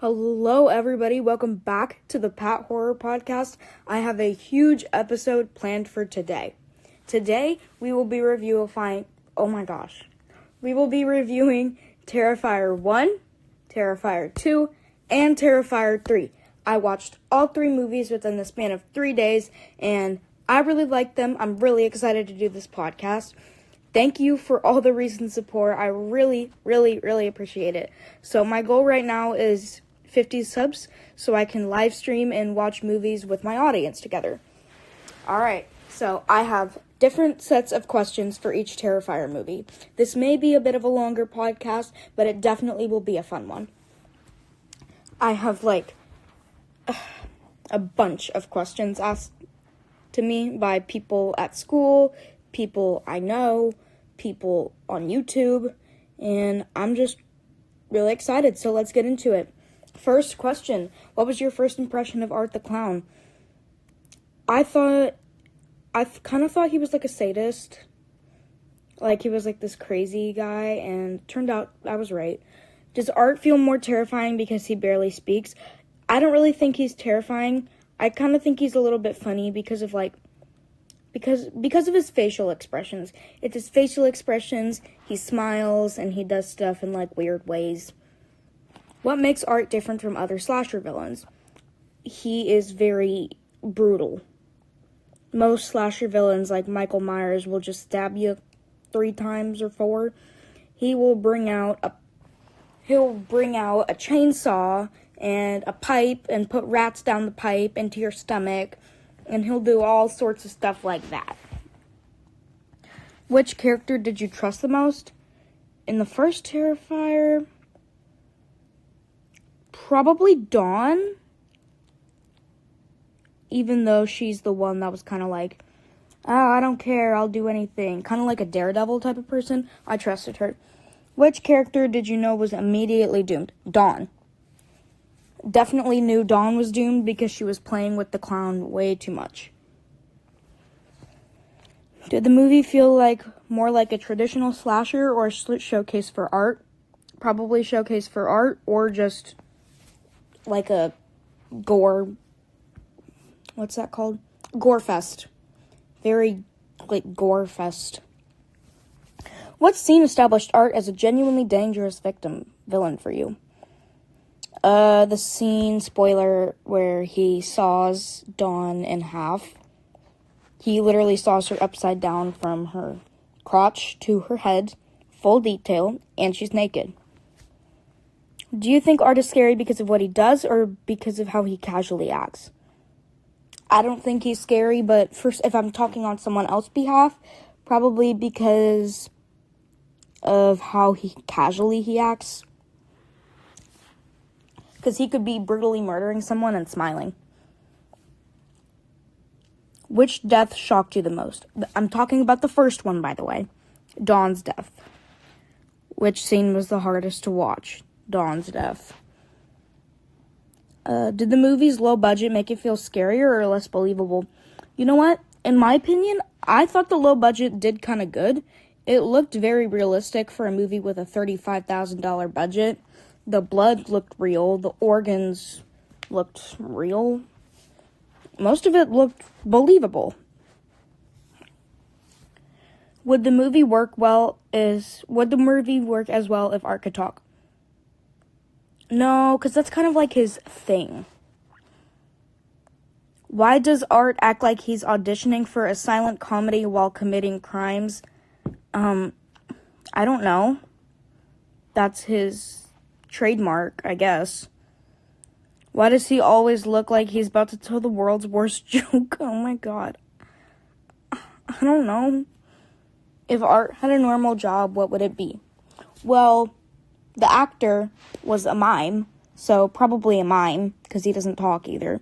Hello, everybody. Welcome back to the Pat Horror Podcast. I have a huge episode planned for today. Today, we will be reviewing Terrifier 1, Terrifier 2, and Terrifier 3. I watched all three movies within the span of 3 days, and I really liked them. I'm really excited to do this podcast. Thank you for all the recent support. I really, really, really appreciate it. So my goal right now is 50 subs so I can live stream and watch movies with my audience together. Alright, so I have different sets of questions for each Terrifier movie. This may be a bit of a longer podcast, but it definitely will be a fun one. I have a bunch of questions asked to me by people at school, people I know, people on YouTube, and I'm just really excited, so let's get into it. First question, what was your first impression of Art the Clown? I kind of thought he was like a sadist. Like he was like this crazy guy, and turned out I was right. Does Art feel more terrifying because he barely speaks? I don't really think he's terrifying. I kind of think he's a little bit funny because of because of his facial expressions. It's his facial expressions, he smiles, and he does stuff in like weird ways. What makes Art different from other slasher villains? He is very brutal. Most slasher villains, like Michael Myers, will just stab you 3 times or 4. He'll bring out a chainsaw and a pipe and put rats down the pipe into your stomach, and he'll do all sorts of stuff like that. Which character did you trust the most? In the first Terrifier, probably Dawn, even though she's the one that was kind of like, I don't care, I'll do anything. Kind of like a daredevil type of person. I trusted her. Which character did you know was immediately doomed? Dawn. Definitely knew Dawn was doomed because she was playing with the clown way too much. Did the movie feel more like a traditional slasher or a showcase for art? Probably showcase for art, or just like a gore, what's that called? Gore fest. Very, gore fest. What scene established Art as a genuinely dangerous villain for you? The scene, spoiler, where he saws Dawn in half. He literally saws her upside down from her crotch to her head, full detail, and she's naked. Do you think Art is scary because of what he does or because of how he casually acts? I don't think he's scary, but first, if I'm talking on someone else's behalf, probably because of how casually he acts. Because he could be brutally murdering someone and smiling. Which death shocked you the most? I'm talking about the first one, by the way. Dawn's death. Which scene was the hardest to watch? Dawn's death. Did the movie's low budget make it feel scarier or less believable? You know what? In my opinion, I thought the low budget did kind of good. It looked very realistic for a movie with a $35,000 budget. The blood looked real. The organs looked real. Most of it looked believable. Would the movie work as well if Art could talk? No, because that's kind of like his thing. Why does Art act like he's auditioning for a silent comedy while committing crimes? I don't know. That's his trademark, I guess. Why does he always look like he's about to tell the world's worst joke? Oh my god. I don't know. If Art had a normal job, what would it be? Well, the actor was a mime, so probably a mime, because he doesn't talk either.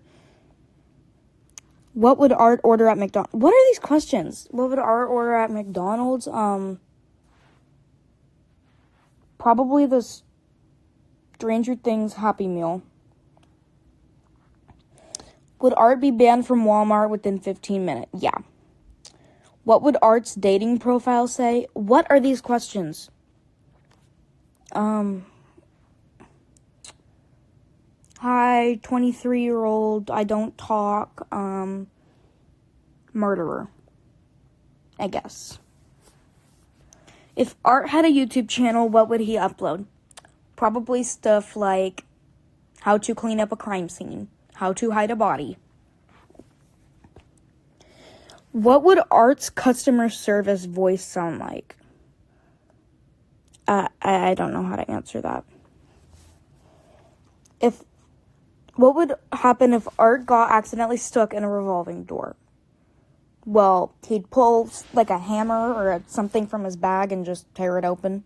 What would Art order at McDonald's? What are these questions? What would Art order at McDonald's? Probably the Stranger Things Happy Meal. Would Art be banned from Walmart within 15 minutes? Yeah. What would Art's dating profile say? What are these questions? hi, 23-year-old, I don't talk, murderer, I guess. If Art had a YouTube channel, what would he upload? Probably stuff like how to clean up a crime scene, how to hide a body. What would Art's customer service voice sound like? I don't know how to answer that. What would happen if Art got accidentally stuck in a revolving door? Well, he'd pull like a hammer or something from his bag and just tear it open.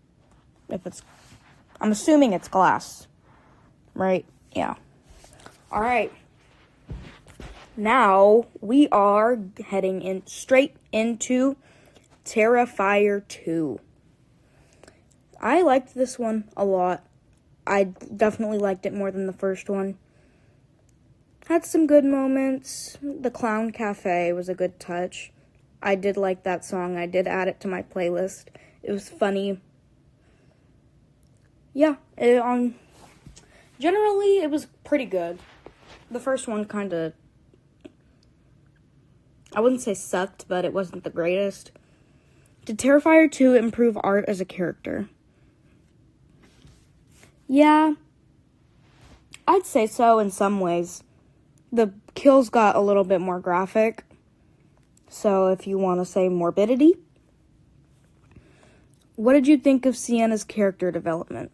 I'm assuming it's glass, right? Yeah. All right. Now we are heading straight into Terrifier 2. I liked this one a lot. I definitely liked it more than the first one. Had some good moments. The Clown Cafe was a good touch. I did like that song. I did add it to my playlist. It was funny. Yeah, generally it was pretty good. The first one kind of, I wouldn't say sucked, but it wasn't the greatest. Did Terrifier 2 improve Art as a character? Yeah, I'd say so in some ways. The kills got a little bit more graphic. So if you want to say morbidity. What did you think of Sienna's character development?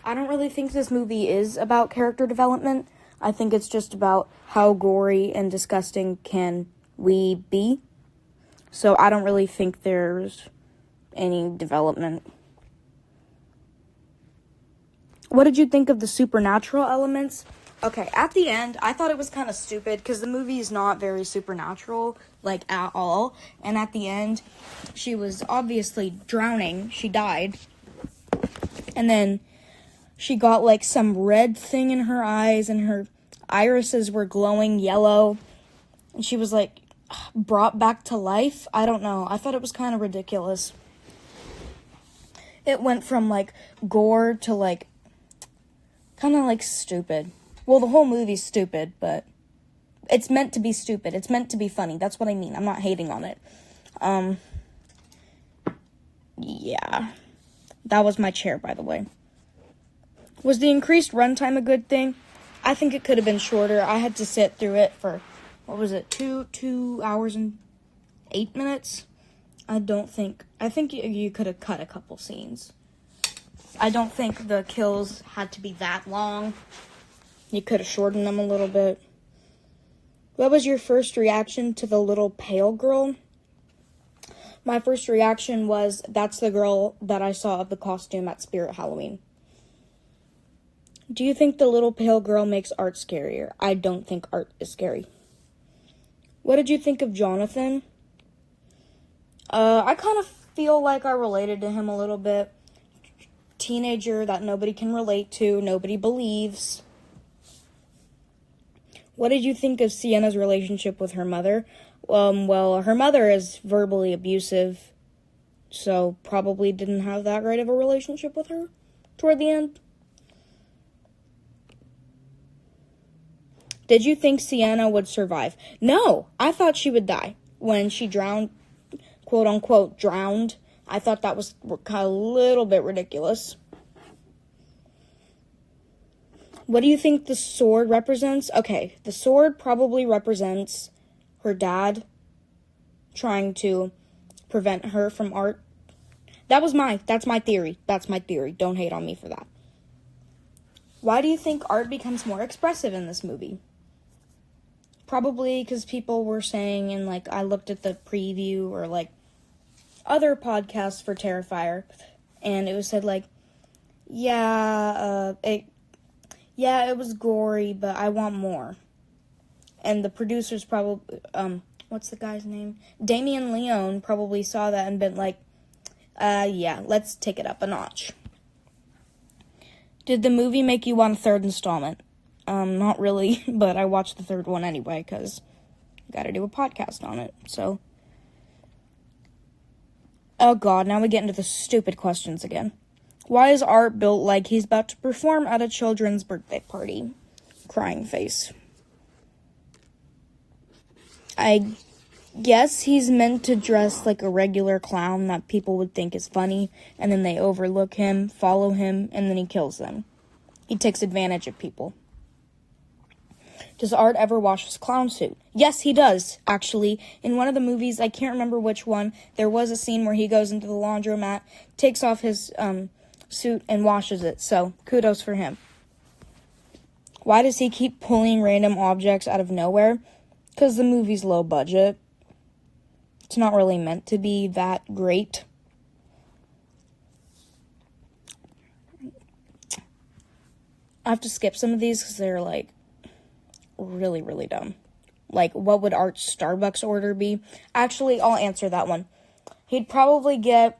I don't really think this movie is about character development. I think it's just about how gory and disgusting can we be. So I don't really think there's any development. What did you think of the supernatural elements? Okay, at the end, I thought it was kind of stupid because the movie is not very supernatural, like, at all. And at the end, she was obviously drowning. She died. And then she got, like, some red thing in her eyes, and her irises were glowing yellow. And she was, like, brought back to life. I don't know. I thought it was kind of ridiculous. It went from, like, gore to, like, kind of, like, stupid. Well, the whole movie's stupid, but it's meant to be stupid. It's meant to be funny. That's what I mean. I'm not hating on it. Yeah. That was my chair, by the way. Was the increased runtime a good thing? I think it could have been shorter. I had to sit through it for, what was it, 2 hours and 8 minutes? I think you could have cut a couple scenes. I don't think the kills had to be that long. You could have shortened them a little bit. What was your first reaction to the little pale girl? My first reaction was, that's the girl that I saw of the costume at Spirit Halloween. Do you think the little pale girl makes Art scarier? I don't think Art is scary. What did you think of Jonathan? I kind of feel like I related to him a little bit. Teenager that nobody can relate to, nobody believes. What did you think of Sienna's relationship with her mother? Well, her mother is verbally abusive, so probably didn't have that great of a relationship with her toward the end. Did you think Sienna would survive? No, I thought she would die. When she drowned, quote-unquote, drowned, I thought that was kind of a little bit ridiculous. What do you think the sword represents? Okay, the sword probably represents her dad trying to prevent her from Art. That's my theory. That's my theory. Don't hate on me for that. Why do you think Art becomes more expressive in this movie? Probably because people were saying, and like I looked at the preview or like other podcasts for Terrifier, and it was said like, it was gory, but I want more. And the producers probably, what's the guy's name? Damien Leone probably saw that and been like, let's take it up a notch. Did the movie make you want a third installment? Not really, but I watched the third one anyway, because I gotta do a podcast on it, so. Oh god, now we get into the stupid questions again. Why is Art built like he's about to perform at a children's birthday party? Crying face. I guess he's meant to dress like a regular clown that people would think is funny, and then they overlook him, follow him, and then he kills them. He takes advantage of people. Does Art ever wash his clown suit? Yes, he does, actually. In one of the movies, I can't remember which one, there was a scene where he goes into the laundromat, takes off his suit, and washes it. So, kudos for him. Why does he keep pulling random objects out of nowhere? Because the movie's low budget. It's not really meant to be that great. I have to skip some of these because they're, like, really, really dumb. Like, what would Art's Starbucks order be? Actually, I'll answer that one. He'd probably get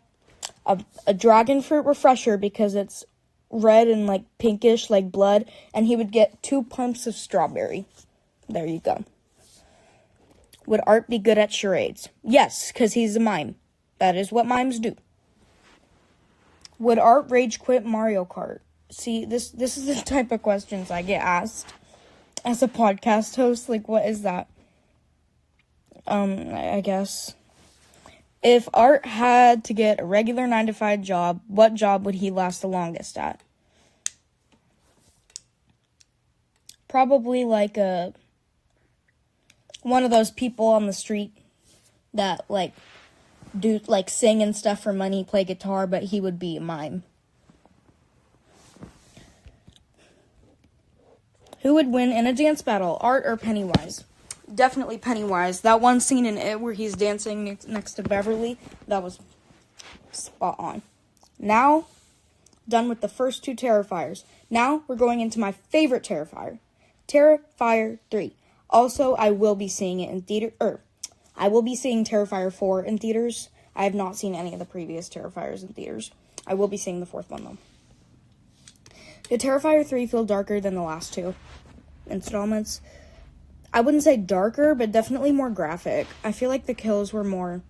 a dragon fruit refresher because it's red and, like, pinkish, like blood. And he would get 2 pumps of strawberry. There you go. Would Art be good at charades? Yes, because he's a mime. That is what mimes do. Would Art rage quit Mario Kart? See, this is the type of questions I get asked as a podcast host. Like, what is that? I guess. If Art had to get a regular 9-to-5 job, what job would he last the longest at? Probably like one of those people on the street that, like, do, like, sing and stuff for money, play guitar, but he would be a mime. Who would win in a dance battle, Art or Pennywise? Definitely Pennywise. That one scene in It where he's dancing next to Beverly, that was spot on. Now, done with the first 2 Terrifiers. Now, we're going into my favorite Terrifier. Terrifier 3. Also, I will be seeing it in theater, I will be seeing Terrifier 4 in theaters. I have not seen any of the previous Terrifiers in theaters. I will be seeing the 4th one, though. Did Terrifier 3 feel darker than the last 2 installments? I wouldn't say darker, but definitely more graphic. I feel like the kills were more,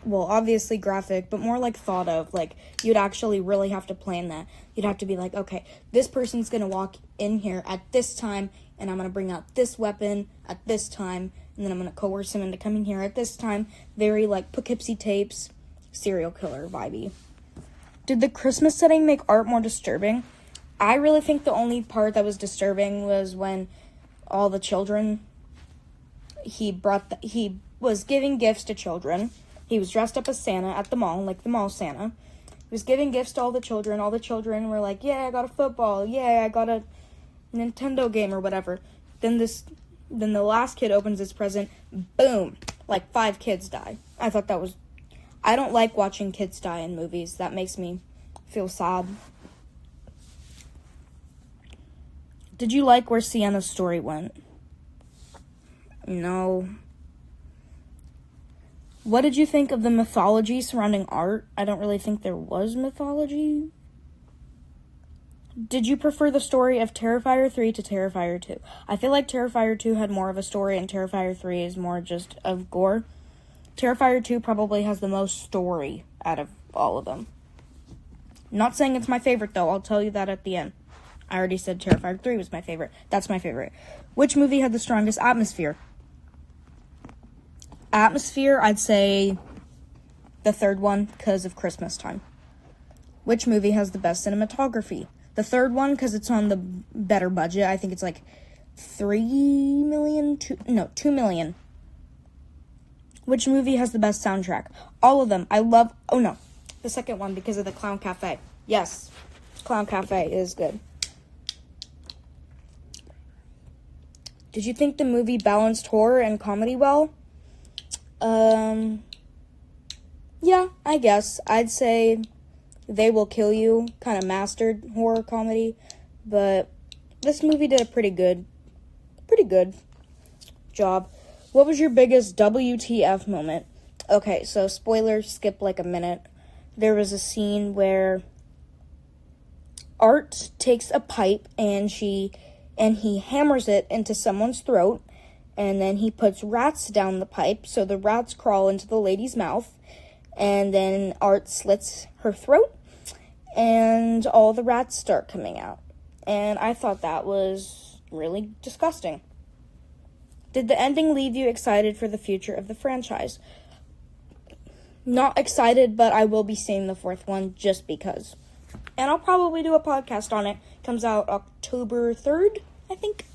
well, obviously graphic, but more, like, thought of. Like, you'd actually really have to plan that. You'd have to be like, okay, this person's going to walk in here at this time, and I'm going to bring out this weapon at this time, and then I'm going to coerce him into coming here at this time. Very, like, Poughkeepsie Tapes, serial killer vibey. Did the Christmas setting make Art more disturbing? I really think the only part that was disturbing was when all the children, he was giving gifts to children. He was dressed up as Santa at the mall, like the mall Santa. He was giving gifts to all the children. All the children were like, yeah, I got a football. Yeah, I got a Nintendo game or whatever. Then the last kid opens his present. Boom. Like 5 kids die. I thought that was, I don't like watching kids die in movies. That makes me feel sad. Did you like where Sienna's story went? No. What did you think of the mythology surrounding Art? I don't really think there was mythology. Did you prefer the story of Terrifier 3 to Terrifier 2? I feel like Terrifier 2 had more of a story and Terrifier 3 is more just of gore. Terrifier 2 probably has the most story out of all of them. Not saying it's my favorite, though. I'll tell you that at the end. I already said Terrifier 3 was my favorite. That's my favorite. Which movie had the strongest atmosphere? Atmosphere, I'd say the 3rd one because of Christmas time. Which movie has the best cinematography? The 3rd one because it's on the better budget. I think it's like 3 million? 2 million. Which movie has the best soundtrack? All of them. I love... Oh, no. The 2nd one because of the Clown Cafe. Yes. Clown Cafe is good. Did you think the movie balanced horror and comedy well? Yeah, I guess. I'd say They Will Kill You kind of mastered horror comedy, but this movie did a pretty good job. What was your biggest WTF moment? Okay, so spoilers, skip like a minute. There was a scene where Art takes a pipe and he hammers it into someone's throat, and then he puts rats down the pipe, so the rats crawl into the lady's mouth, and then Art slits her throat, and all the rats start coming out. And I thought that was really disgusting. Did the ending leave you excited for the future of the franchise? Not excited, but I will be seeing the fourth one just because. And I'll probably do a podcast on it. Comes out October 3rd, I think.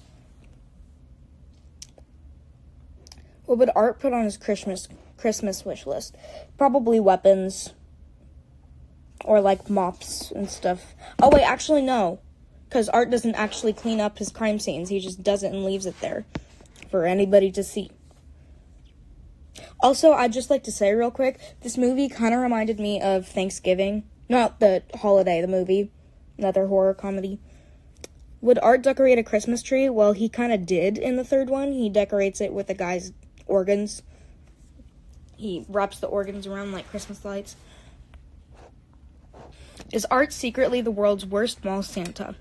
What would Art put on his Christmas wish list? Probably weapons. Or like mops and stuff. Oh wait, actually no. Because Art doesn't actually clean up his crime scenes. He just does it and leaves it there for anybody to see. Also, I'd just like to say real quick, this movie kind of reminded me of Thanksgiving. Not the holiday, the movie. Another horror comedy. Would Art decorate a Christmas tree? Well, he kind of did in the third one. He decorates it with the guy's organs. He wraps the organs around like Christmas lights. Is Art secretly the world's worst mall Santa?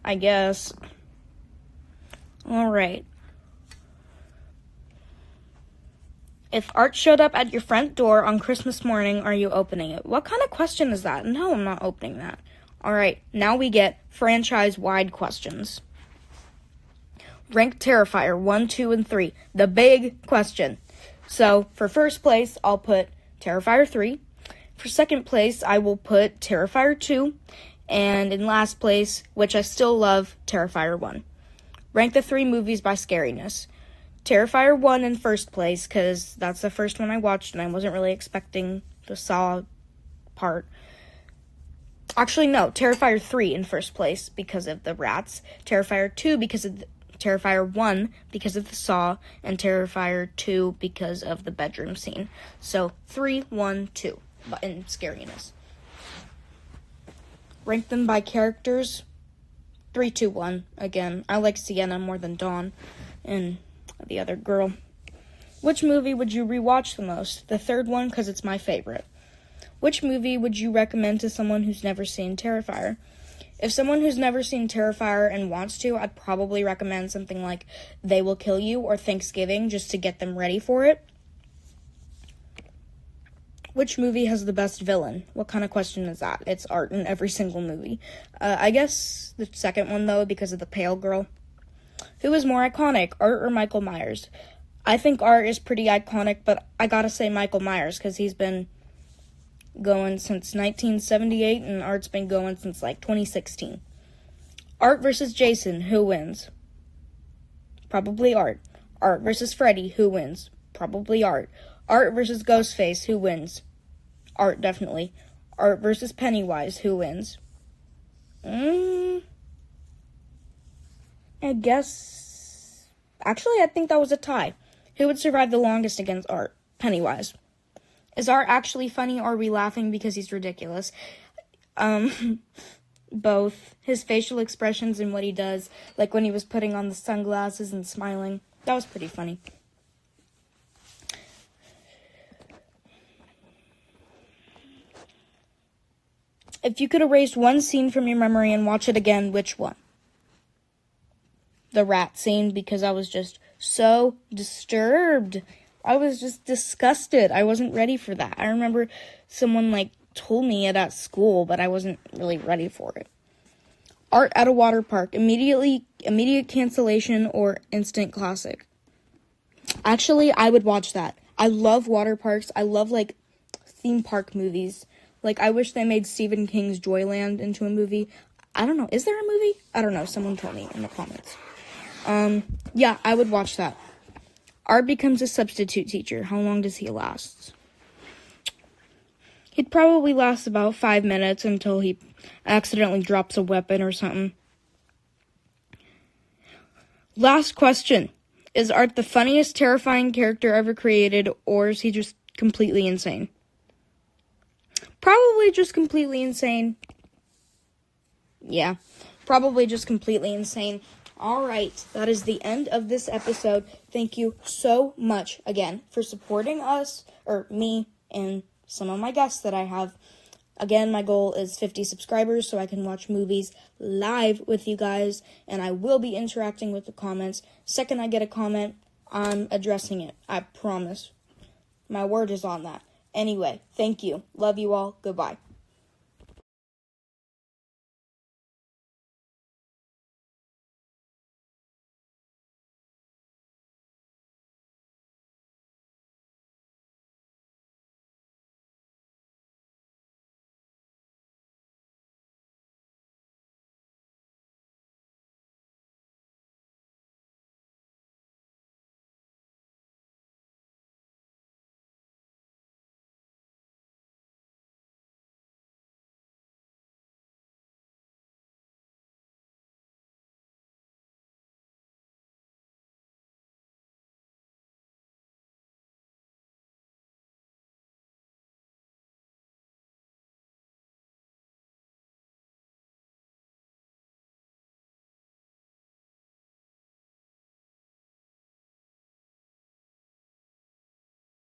I guess. Alright. If Art showed up at your front door on Christmas morning, are you opening it? What kind of question is that? No, I'm not opening that. Alright, now we get franchise-wide questions. Rank Terrifier 1, 2, and 3. The big question. So, for first place, I'll put Terrifier 3. For second place, I will put Terrifier 2. And in last place, which I still love, Terrifier 1. Rank the 3 movies by scariness. Terrifier 1 in first place, because that's the first one I watched, and I wasn't really expecting the Saw part. Actually, no, Terrifier 3 in first place, because of the rats. Terrifier 2 because of Terrifier 1 because of the Saw, and Terrifier 2 because of the bedroom scene. So, 3, 1, 2 in scariness. Rank them by characters. 3, 2, 1. Again, I like Sienna more than Dawn and the other girl. Which movie would you rewatch the most? The third one, because it's my favorite. Which movie would you recommend to someone who's never seen Terrifier? If someone who's never seen Terrifier and wants to, I'd probably recommend something like They Will Kill You or Thanksgiving, just to get them ready for it. Which movie has the best villain? What kind of question is that? It's Art in every single movie. I guess the second one, though, because of the pale girl. Who is more iconic, Art or Michael Myers? I think Art is pretty iconic, but I gotta say Michael Myers, because he's been going since 1978, and Art's been going since, 2016. Art versus Jason, who wins? Probably Art. Art versus Freddy, who wins? Probably Art. Art versus Ghostface, who wins? Art, definitely. Art versus Pennywise, who wins? I guess... Actually, I think that was a tie. Who would survive the longest against Art? Pennywise. Is Art actually funny, or are we laughing because he's ridiculous? Both. His facial expressions and what he does, like when he was putting on the sunglasses and smiling. That was pretty funny. If you could erase one scene from your memory and watch it again, which one? The rat scene, because I was just so disturbed. I was just disgusted. I wasn't ready for that. I remember someone, told me it at school, but I wasn't really ready for it. Art at a water park. Immediate cancellation or instant classic? Actually, I would watch that. I love water parks. I love, theme park movies. I wish they made Stephen King's Joyland into a movie. I don't know. Is there a movie? I don't know. Someone told me in the comments. Yeah, I would watch that. Art becomes a substitute teacher. How long does he last? He'd probably last about 5 minutes until he accidentally drops a weapon or something. Last question. Is Art the funniest, terrifying character ever created, or is he just completely insane? Probably just completely insane. Yeah, probably just completely insane. Alright, that is the end of this episode. Thank you so much, again, for supporting us, or me, and some of my guests that I have. Again, my goal is 50 subscribers so I can watch movies live with you guys, and I will be interacting with the comments. Second I get a comment, I'm addressing it. I promise. My word is on that. Anyway, thank you. Love you all. Goodbye.